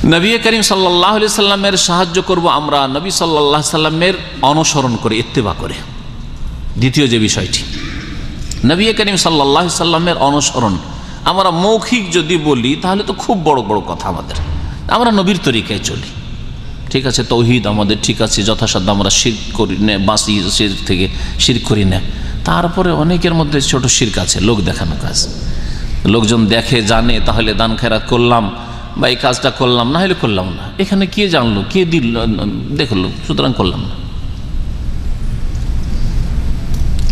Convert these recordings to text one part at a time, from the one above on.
নবী করিম সাল্লাল্লাহু আলাইহি সাল্লামের সাহায্য করব আমরা নবী সাল্লাল্লাহু আলাইহি সাল্লামের অনুসরণ করে, ইত্তেবা করে। দ্বিতীয় যে বিষয়টি, নবী করিম সাল্লাল্লাহু আলাইহি সাল্লামের অনুসরণ আমরা মৌখিক যদি বলি তাহলে তো খুব বড় বড় কথা। আমরা নবীর তরিকায় চলি, ঠিক আছে, তৌহিদ আমাদের ঠিক আছে, যথাসাধ্য আমরা শিরক করি না, বাঁচি শিরক থেকে, শিরক করি না। তারপরে অনেকের মধ্যে ছোট শিরক আছে, লোক দেখানো কাজ। লোকজন দেখে জানে তাহলে দান খেরাত করলাম বা এই কাজটা করলাম, না হলে করলাম না। এখানে কে জানলো, কে দিল, দেখলো, সুতরাং করলাম না।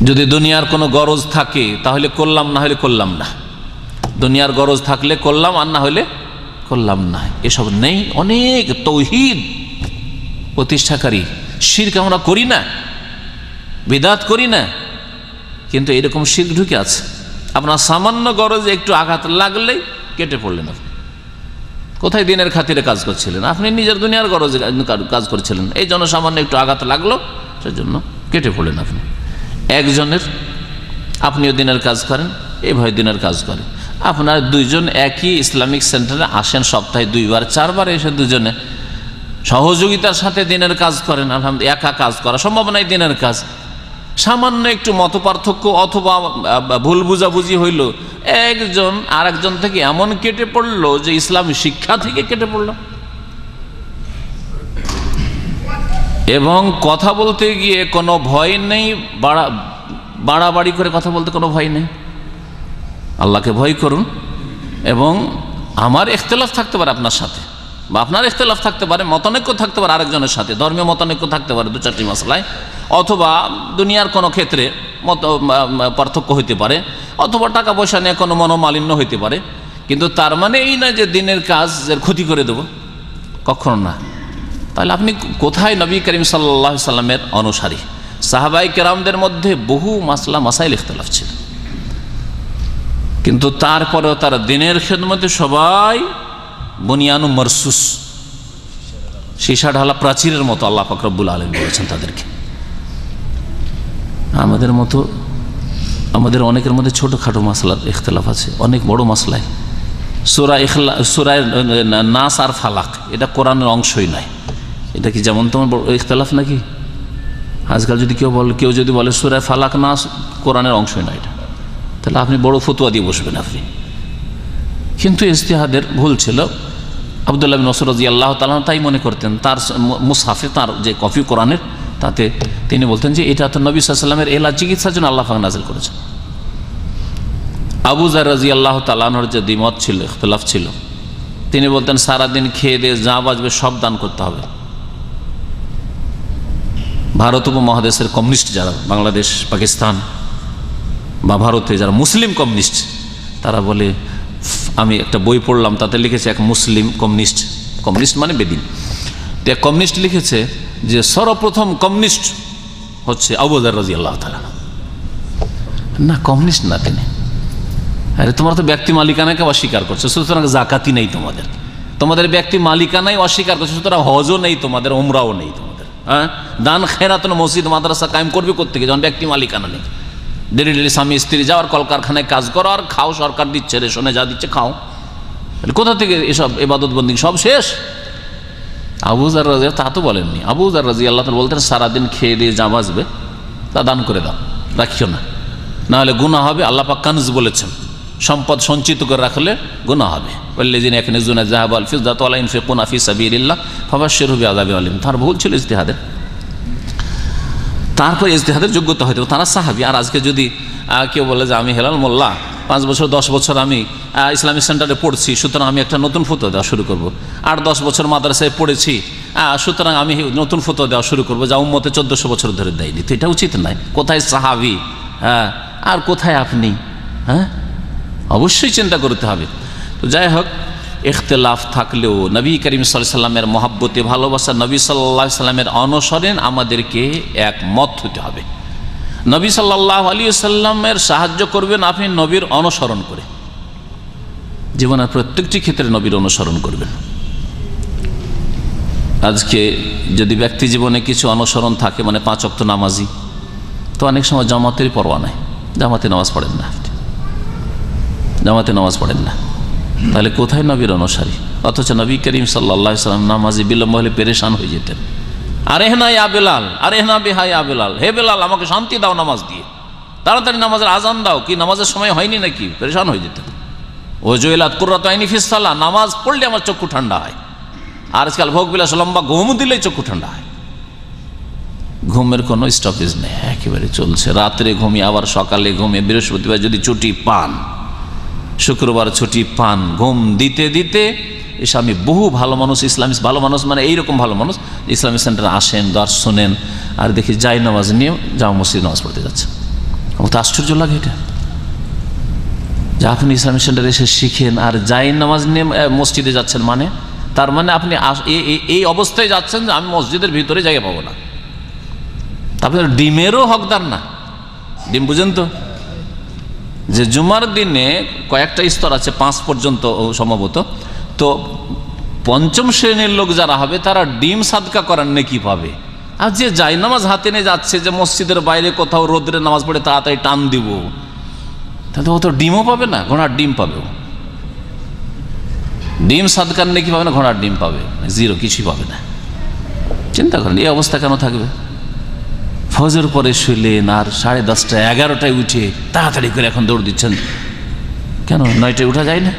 যদি দুনিয়ার কোনো গরজ থাকে তাহলে করলাম, না হলে করলাম না। দুনিয়ার গরজ থাকলে করলাম, আর না হলে করলাম না। এসব নেই। অনেক তৌহিদ প্রতিষ্ঠাকারী শিরক আমরা করি না, বিদআত করি না, কিন্তু এরকম শিরক ঢুকে আছে। আপনার সামান্য গরজে একটু আঘাত লাগলেই কেটে পড়লেন। আপনি কোথায় দিনের খাতিরে কাজ করছিলেন? আপনি নিজের দুনিয়ার গরজে কাজ করছিলেন, এই জন্য সামান্য একটু আঘাত লাগলো, সেজন্য কেটে পড়লেন। আপনি একজনের, আপনিও দিনের কাজ করেন, এভাবে দিনের কাজ করেন। আপনার দুইজন একই ইসলামিক সেন্টারে আসেন, সপ্তাহে 2বার 4বার এসে দুজনে সহযোগিতার সাথে দিনের কাজ করেন। আলহামদুলিল্লাহ, একা কাজ করা সম্ভব নয় দিনের কাজ। সামান্য একটু মত পার্থক্য অথবা ভুল বুঝাবুঝি হইল, একজন আর একজন থেকে এমন কেটে পড়লো যে ইসলামী শিক্ষা থেকে কেটে পড়লো। এবং কথা বলতে গিয়ে কোনো ভয় নেই, বাড়াবাড়ি করে কথা বলতে কোনো ভয় নেই। আল্লাহকে ভয় করুন। এবং আমার ইখতিলাফ থাকতে পারে আপনার সাথে, বা আপনার ইখতিলাফ থাকতে পারে, মতানৈক্য থাকতে পারে আরেকজনের সাথে, ধর্মীয় মতানৈক্য থাকতে পারে 2-4টি মাসলায়, অথবা দুনিয়ার কোনো ক্ষেত্রে পার্থক্য হইতে পারে, অথবা টাকা পয়সা নিয়ে কোনো মনোমালিন্য হইতে পারে। কিন্তু তার মানে এই না যে দিনের কাজের ক্ষতি করে দেব, কখনো না। তাহলে আপনি কোথায় নবী করিম সাল্লাল্লাহু আলাইহি সাল্লামের অনুসারী? সাহাবাই কেরামদের মধ্যে বহু মাসলা মাসাইল ইখতিলাফ ছিল, কিন্তু তারপরেও তারা দিনের খেদমতে সবাই বুনিয়ানু মারসুস, সীসা ঢালা প্রাচীরের মতো আল্লাহ পাক রব্বুল আলামিন বলেছেন তাদেরকে। আমাদের মতো, আমাদের অনেকের মধ্যে ছোটোখাটো মাসলার ইখতিলাফ আছে, অনেক বড় মাসলায়। সূরা নাস আর ফালাক এটা কোরআনের অংশই নয়। এটা কি যেমন তোমার ইখতিলাফ নাকি? আজকাল যদি কেউ যদি বলে সূরা ফালাক নাস কোরআনের অংশই নয়, এটা তাহলে আপনি বড় ফতোয়া দিয়ে বসবেন আপনি। কিন্তু ইজতিহাদের ভুল ছিল। আব্দুল্লাহ বিন মাসউদ রাদিয়াল্লাহু তাআলা তাই মনে করতেন। তার মুসহাফে, তার যে কপি কোরআনের, তাতে তিনি বলতেন যে এটা তো নবী সাল্লাল্লাহু আলাইহি ওয়াসাল্লামের এলাজ চিকিৎসার জন্য আল্লাহ পাক নাযিল করেছেন। আবু যার রাদিয়াল্লাহু তাআলা আনহুর যে দ্বিমত ছিল, ইখতিলাফ ছিল, তিনি বলতেন সারাদিন খেয়ে দিয়ে যা বাঁচবে সব দান করতে হবে। ভারত উপমহাদেশের কমিউনিস্ট যারা, বাংলাদেশ, পাকিস্তান বা ভারতে যারা মুসলিম কমিউনিস্ট, তারা বলে, আমি একটা বই পড়লাম তাতে লিখেছে এক মুসলিম কমিউনিস্ট মানে বেদিন, তো এক কমিউনিস্ট লিখেছে যে সর্বপ্রথম কমিউনিস্ট হচ্ছে আবু যার রাদিয়াল্লাহু তাআলা। না, কমিউনিস্ট না তিনি। আরে তোমরা তো ব্যক্তি মালিকানাকে অস্বীকার করছো, সুতরাং জাকাতি নেই তোমাদের ব্যক্তি মালিকানাই অস্বীকার করছো, সুতরাং হজও নেই তোমাদের, ওমরাও নেই তোমাদের। হ্যাঁ, দান খেরাত মসজিদ মাদ্রাসা কায়েম করবে কোত্থেকে যখন ব্যক্তি মালিকানা নেই? ডেলি ডেলি স্বামী স্ত্রী যাওয়ার কলকারখানায় কাজ করো আর খাও, সরকার দিচ্ছে, রেশনে যা দিচ্ছে খাও। কোথা থেকে এসব ইবাদত বন্দি সব শেষ? আবু যার রাদিয়াল্লাহু তা তো বলেননি। আবু যার রাদিয়াল্লাহু তাআলা বলতেন সারাদিন খেয়ে দিয়ে যা বাঁচবে তা দান করে দাও, রাখিও না, না হলে গুনাহ হবে। আল্লাহ পাক কানজ বলেছেন, সম্পদ সঞ্চিত করে রাখলে গুনাহ হবে। ওয়াল্লাযিনা ইয়াকনিজুনা যাহাবা ওয়াল ফিদ্দাতা ওয়া লা ইউনফিকুনা ফি সাবিলিল্লাহ ফাবাশশিরহুম বিআযাবিন আলীম। তার ভুল ছিল ইজতিহাদের। তারপর ইজতিহাদের যোগ্যতা হয়তো তারা সাহাবী। আর আজকে যদি কেউ বলে যে আমি হেলাল মোল্লা, 5 বছর 10 বছর আমি ইসলামিক সেন্টারে পড়ছি, সুতরাং আমি একটা নতুন ফতোয়া দেওয়া শুরু করব। 8-10 বছর মাদ্রাসায় পড়েছি, সুতরাং আমি নতুন ফতোয়া দেওয়া শুরু করবো, যা উম্মতে 1400 বছর ধরে দেয়নি। তো এটা উচিত নয়। কোথায় সাহাবী, আর কোথায় আপনি? হ্যাঁ, অবশ্যই চিন্তা করতে হবে। তো যাই হোক, ইখতিলাফ থাকলেও নবী করিম সাল্লাল্লাহু আলাইহি সাল্লামের মহব্বতে, ভালোবাসা, নবী সাল্লাল্লাহু আলাইহি সাল্লামের অনুসরণ আমাদেরকে একমত হতে হবে। নবী সাল্লাল্লাহু আলাইহি সাল্লামের সাহায্য করবেন আপনি নবীর অনুসরণ করে। জীবনের প্রত্যেকটি ক্ষেত্রে নবীর অনুসরণ করবেন। আজকে যদি ব্যক্তি জীবনে কিছু অনুসরণ থাকে, মানে 5 ওয়াক্ত নামাজি, তো অনেক সময় জামাতেরই পরোয়া নাই, জামাতে নামাজ পড়েন না, জামাতে নামাজ পড়েন না। তাহলে কোথায় নবীর অনুসারী? অথচ নবী করিম সাল্লাল্লাহু আলাইহি ওয়াসাল্লাম নামাজে বিলম্ব হলে পেরেশান হয়ে যেতেন। আরে না ইয়া বেলাল, আরে না বিহা ইয়া বেলাল, হে বেলাল আমাকে শান্তি দাও নামাজ দিয়ে, তাড়াতাড়ি নামাজের আজান দাও, কি নামাজের সময় হয়নি নাকি? পেরেশান হয়ে যেতেন। ও জুইলাত কুররাতু আইনি ফিস সালাহ, নামাজ পড়লে আমার চক্ষু ঠান্ডা হয়। আর আজকাল ভোগ বিলাস লম্বা ঘুম দিলেই চক্ষু ঠান্ডা হয়। ঘুমের কোনো স্টপেজ নেই, একেবারে চলছে। রাত্রে ঘুমিয়ে আবার সকালে ঘুমিয়ে, বৃহস্পতিবার যদি ছুটি পান, শুক্রবার ছুটি পান, ঘুম দিতে দিতে এসে আমি বহু ভালো মানুষ, ইসলামিক ভালো মানুষ মানে এইরকম ভালো মানুষ, ইসলামিক সেন্টারে আসেন, দর্শ শোনেন, আর দেখি যাই নামাজ নিয়ে জামা মসজিদ নামাজ পড়তে যাচ্ছে। আমার তো আশ্চর্য লাগে এটা, যে আপনি ইসলামিক সেন্টারে এসে শিখেন আর যাই নামাজ নিয়ে মসজিদে যাচ্ছেন, মানে তার মানে আপনি এই অবস্থায় যাচ্ছেন যে আমি মসজিদের ভিতরে জায়গা পাবো না। তারপরে ডিমেরও হকদার না। ডিম বুঝেন তো, যে জুমার দিনে কয়েকটা স্তর আছে, 5 পর্যন্ত সম্ভবত, তো 5ম শ্রেণীর লোক যারা হবে তারা ডিম সাদকা করার নেকি পাবে। আর যে যাই নামাজ হাতে নিয়ে যাচ্ছে, যে মসজিদের বাইরে কোথাও রোদ্রে নামাজ পড়ে তাড়াতাড়ি টান দিব, তাহলে ও তো ডিমও পাবে না, ঘোড়ার ডিম পাবে। ডিম সাদকার নেকি পাবে না, ঘোড়ার ডিম পাবে, জিরো, কিছুই পাবে না। চিন্তা করেন এই অবস্থা কেন থাকবে? ফজর পরে শুইলেন আর 10:30 11টায় উঠে তাড়াতাড়ি করে এখন দৌড় দিচ্ছেন কেন? 9টায় উঠা যায় না?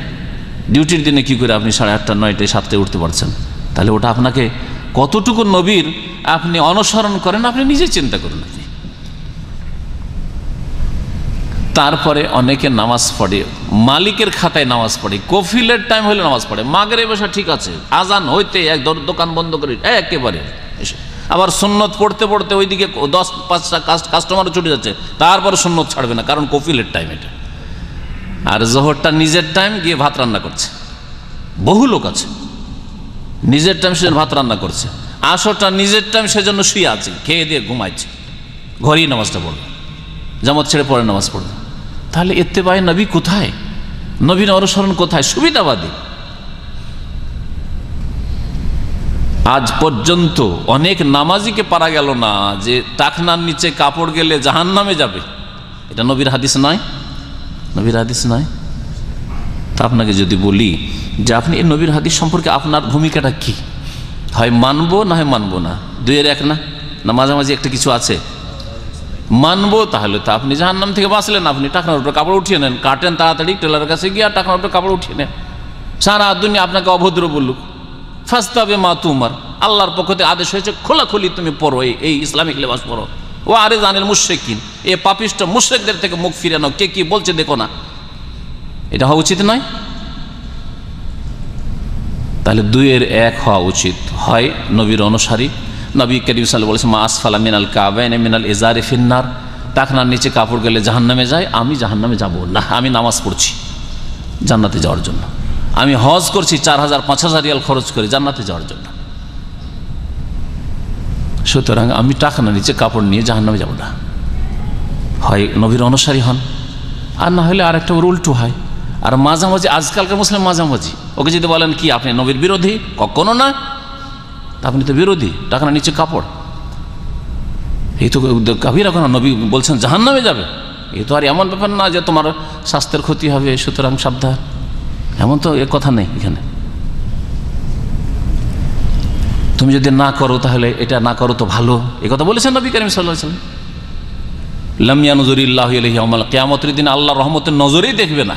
ডিউটির দিনে কি করে আপনি 8:30 9টায় 7টায় উঠতে পারছেন? তাহলে ওটা আপনাকে কতটুকু নবীর আপনি অনুসরণ করেন আপনি নিজে চিন্তা করুন। তারপরে অনেকে নামাজ পড়ে, মালিকের খাতায় নামাজ পড়ে, কফিলের টাইম হলে নামাজ পড়ে, মাগরিব বসা ঠিক আছে, আজান হইতে এক দোকান বন্ধ করে একেবারে এসে আবার সুন্নত পড়তে পড়তে ওইদিকে 10-5টা কাস্টমারও ছুটে যাচ্ছে, তারপর সুন্নত ছাড়বে না, কারণ কফিলের টাইম এটা। আর জোহরটা নিজের টাইম, গিয়ে ভাত রান্না করছে। বহু লোক আছে নিজের টাইম সেজন্য ভাত রান্না করছে, আসরটা নিজের টাইম সেজন্য শুয়ে আছে, খেয়ে দিয়ে ঘুমাইছে, ঘরেই নামাজটা পড়বে, জামাত ছেড়ে পরে নামাজ পড়বে। তাহলে ইত্তেবাই নবী কোথায়? নবীর অনুসরণ কোথায়? সুবিধাবাদী। আজ পর্যন্ত অনেক নামাজিকে পারা গেল না যে টাকনার নিচে কাপড় গেলে জাহান্নামে যাবে। এটা নবীর হাদিস নয়, নবীর হাদিস নয়। তা আপনাকে যদি বলি যে আপনি এই নবীর হাদিস সম্পর্কে আপনার ভূমিকাটা কি, হয় মানবো না হয় মানবো না, দুইয়ের এক না, না মাঝামাঝি একটা কিছু আছে? মানবো, তাহলে তো আপনি জাহান্নাম থেকে বাঁচলেন। আপনি টাকনার উপরে কাপড় উঠিয়ে নেন, কাটেন তাড়াতাড়ি, টেলারের কাছে গিয়ে আর টাকনার উপরে কাপড় উঠিয়ে নেন। সারা দুনিয়া আপনাকে অভদ্র বলুক, ফাস্তাবে মা তুমার, আল্লাহর পক্ষ থেকে আদেশ হয়েছে খোলাখুলি তুমি পড়ো, এই ইসলামিক লেবাস পড়ো। ও আরে জানেন মুশরিকিন, এ পাপিষ্ট মুশরিকদের থেকে মুখ ফিরে নাও, কে কি বলছে দেখো না। এটা হওয়া উচিত নয়? তাহলে দুইয়ের এক হওয়া উচিত, হয় নবীর অনুসারী। নবী করিম সাল্লাল্লাহু আলাইহি ওয়াসাল্লাম বলেছেন মা আসফালা মিনাল কাবাইন মিনাল ইজারি ফিন্নার, টাকনার নিচে কাপড় গেলে জাহান্নামে যায়, আমি জাহান্নামে যাব না। আমি নামাজ পড়ছি জান্নাতে যাওয়ার জন্য, আমি হজ করছি 4000-5000 রিয়াল খরচ করে জান্নাতে যাওয়ার জন্য, সুতরাং আমি টাকনার নিচে কাপড় নিয়ে জাহান্নামে যাব না। হয় নবীর অনুসারী হন, আর না হলে আরেকটা ওর উল্টো হয়। আর মাঝামাঝি, আজকালকার মুসলিম মাঝামাঝি, ওকে যদি বলেন কি আপনি নবীর বিরোধী, কখনো না, আপনি তো বিরোধী, টাকনার নিচে কাপড়, এই তো কাবিরা কোনো নবী বলছেন জাহান্নামে যাবে, এই তো আর এমন ব্যাপার না যে তোমার স্বাস্থ্যের ক্ষতি হবে, সুতরাং সাবধান, এমন তো এ কথা নেই এখানে। তুমি যদি না করো তাহলে এটা না করো তো ভালো, এ কথা বলেছেন নবী করিম সাল্লাল্লাহু আলাইহি ওয়াসাল্লাম। লাম ইয়ানজুরিল্লাহু ইলাইহি ইয়াওমাল কিয়ামতের দিন আল্লাহর রহমতের নজরেই দেখবে না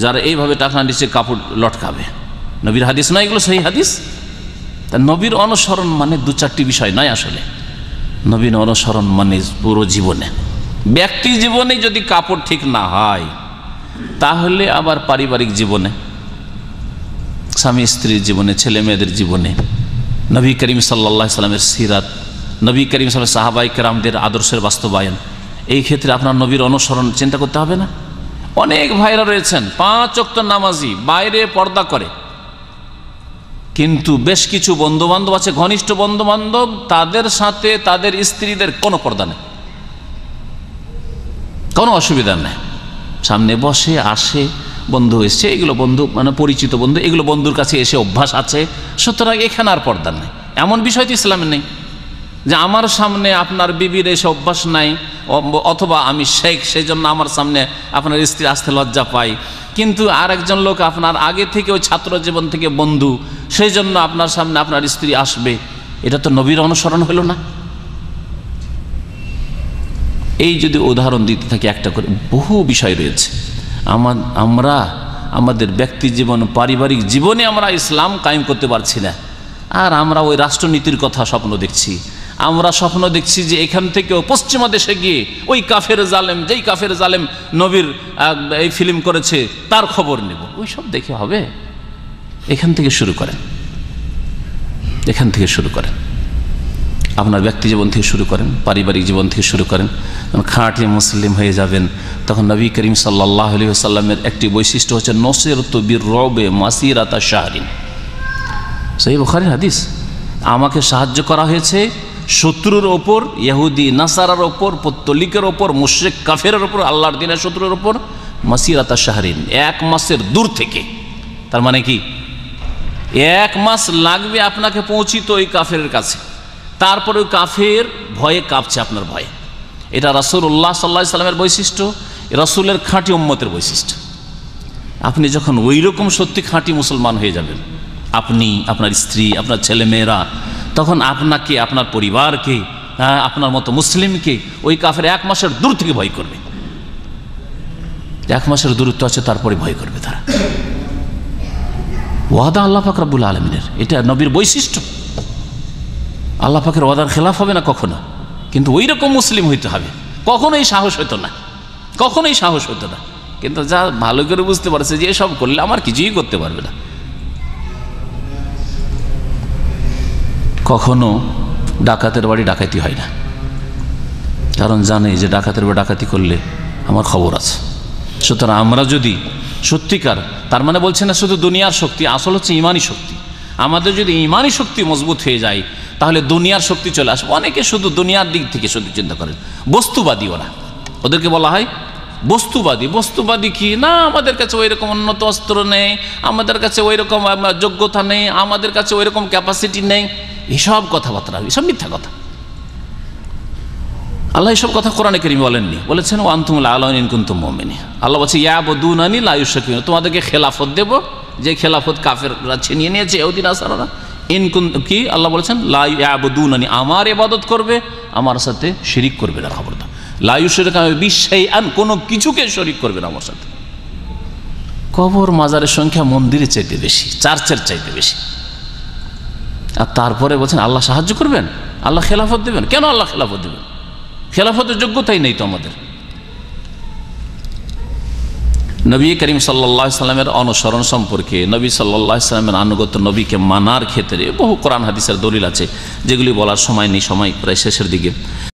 যারা এইভাবে টাকনার নিচে কাপড় লটকাবে। নবীর হাদিস নয় এগুলো, সেই হাদিস। তা নবীর অনুসরণ মানে 2-4টি বিষয় নয় আসলে। নবীর অনুসরণ মানে পুরো জীবনে, ব্যক্তি জীবনে যদি কাপড় ঠিক না হয়, তাহলে আবার পারিবারিক জীবনে, স্বামী স্ত্রীর জীবনে, ছেলে মেয়েদের জীবনে, নবী করিম সাল্লাল্লাহু আলাইহি ওয়াসাল্লামের সিরাত, নবী করিম সাল্লাল্লাহু আলাইহি ওয়াসাল্লাম সাহাবায়ে কেরামদের আদর্শের বাস্তবায়ন, এই ক্ষেত্রে আপনার নবীর অনুসরণ চিন্তা করতে হবে না? অনেক ভাইরা রয়েছেন 5 ওয়াক্ত নামাজি, বাইরে পর্দা করে, কিন্তু বেশ কিছু বন্ধুবান্ধব আছে, ঘনিষ্ঠ বন্ধুবান্ধব, তাদের সাথে তাদের স্ত্রীদের কোনো পর্দা নেই, কোনো অসুবিধা নেই, সামনে বসে আসে, বন্ধু এসছে, এগুলো বন্ধু মানে পরিচিত বন্ধু, এগুলো বন্ধুর কাছে এসে অভ্যাস আছে, সুতরাং এখানে আর পর্দা নেই। এমন বিষয় তো ইসলামে নেই। যে আমার সামনে আপনার বিবির এসে অভ্যাস নাই, অথবা আমি শেখ সেই জন্য আমার সামনে আপনার স্ত্রী আসতে লজ্জা পাই, কিন্তু আর একজন লোক আপনার আগে থেকে ওই ছাত্র জীবন থেকে বন্ধু, সেই জন্য আপনার সামনে আপনার স্ত্রী আসবে, এটা তো নবীর অনুসরণ হলো না। এই যদি উদাহরণ দিতে থাকি একটা করে, বহু বিষয় রয়েছে। আমরা আমাদের ব্যক্তি জীবন, পারিবারিক জীবনে আমরা ইসলাম কায়েম করতে পারছি না, আর আমরা ওই রাষ্ট্রনীতির কথা স্বপ্ন দেখছি। আমরা স্বপ্ন দেখছি যে এখান থেকেও পশ্চিমা দেশে গিয়ে ওই কাফের জালেম, যেই কাফের জালেম নবীর এই ফিল্ম করেছে তার খবর নেব। ওই সব দেখে হবে? এখান থেকে শুরু করেন, এখান থেকে শুরু করেন, আপনার ব্যক্তি জীবন থেকে শুরু করেন, পারিবারিক জীবন থেকে শুরু করেন। যখন খাঁটি মুসলিম হয়ে যাবেন, তখন নবী করিম সাল্লাল্লাহু আলাইহি ওয়াসাল্লামের একটি বৈশিষ্ট্য হচ্ছে নসিরতু বির-রু'বি মাসিরাতা শাহরিন। সহিহ বুখারীর হাদিস, আমাকে সাহায্য করা হয়েছে শত্রুর ওপর, ইহুদি নাসারার ওপর, পত্তলিকের ওপর, মুশরিক কাফেরের ওপর, আল্লাহর দ্বীনের শত্রুর ওপর মাসিরাতা শাহরিন, 1 মাসের দূর থেকে। তার মানে কি 1 মাস লাগবে আপনাকে পৌঁছিত ওই কাফেরের কাছে, তারপরে ওই কাফের ভয়ে কাঁপছে আপনার ভয়ে। এটা রাসূলুল্লাহ সাল্লাল্লাহু আলাইহি সাল্লামের বৈশিষ্ট্য, রাসূলের খাঁটি উম্মতের বৈশিষ্ট্য। আপনি যখন ওই রকম সত্যি খাঁটি মুসলমান হয়ে যাবেন, আপনি, আপনার স্ত্রী, আপনার ছেলে মেয়েরা, তখন আপনাকে, আপনার পরিবারকে, আপনার মতো মুসলিমকে ওই কাফের 1 মাসের দূর থেকে ভয় করবে। 1 মাসের দূরত্ব আছে, তারপরে ভয় করবে তারা। ওয়াদা আল্লাহ পাক রব্বুল আলামিনের, এটা নবীর বৈশিষ্ট্য। আল্লাহ পাকের ওয়াদার খেলাফ হবে না কখনো, কিন্তু ওই রকম মুসলিম হইতে হবে। কখনোই সাহস হইতো না, কখনোই সাহস হইতো না। কিন্তু যা ভালো করে বুঝতে পারছে যে এসব করলে আমার কিছুই করতে পারবে না। কখনো ডাকাতের বাড়ি ডাকাতি হয় না, কারণ জানে যে ডাকাতের বাড়ি ডাকাতি করলে আমার খবর আছে। সুতরাং আমরা যদি সত্যিকার, তার মানে বলছে না শুধু দুনিয়ার শক্তি, আসল হচ্ছে ইমানি শক্তি। আমাদের যদি ইমানি শক্তি মজবুত হয়ে যায়, তাহলে দুনিয়ার শক্তি চলে আসবে। অনেকে শুধু দুনিয়ার দিক থেকে শুধু চিন্তা করেন, বস্তুবাদী ওরা, ওদেরকে বলা হয় বস্তুবাদী। বস্তুবাদী কি না, আমাদের কাছে ওই রকম উন্নত অস্ত্র নেই, আমাদের কাছে ওই রকম যোগ্যতা নেই, আমাদের কাছে ওই রকম ক্যাপাসিটি নেই, এসব কথাবার্তা, এসব মিথ্যা কথা। আল্লাহ এসব কথা কোরআনে কারীমে বলেননি, বলেছেন ওয়া আনতুমুল আ'লাউনা ইন কুনতুম মুমিনিন। আল্লাহ বলছে ইয়াবুদুনানি লা ইউশরিকুন, তোমাদেরকে খেলাফত দেব, যে খেলাফত কাফেররা ছিনিয়ে নিয়েছে, ইহুদি নাসারারা। ইন কুন কি আল্লাহ বলেছেন, লা ইয়াবুদুনানি, আমার ইবাদত করবে, আমার সাথে শিরিক করবে না। খবরদার, লা ইউশরিকুনা বিশাইআন, কোনো কিছুকে শরীক করবে না আমার সাথে। কবর মাজারের সংখ্যা মন্দিরের চাইতে বেশি, চার্চের চাইতে বেশি। আর তারপরে বলছেন আল্লাহ সাহায্য করবেন, আল্লাহ খেলাফত দেবেন। কেন আল্লাহ খেলাফত দেবেন? খেলাফতের যোগ্যতাই নেই তো আমাদের। নবী করিম সাল্লাল্লাহু আলাইহি সাল্লামের অনুসরণ সম্পর্কে, নবী সাল্লাল্লাহু আলাইহি সাল্লামের আনুগত্য, নবীকে মানার ক্ষেত্রে বহু কোরআন হাদিসের দলিল আছে, যেগুলি বলার সময় নেই, সময় প্রায় শেষের দিকে।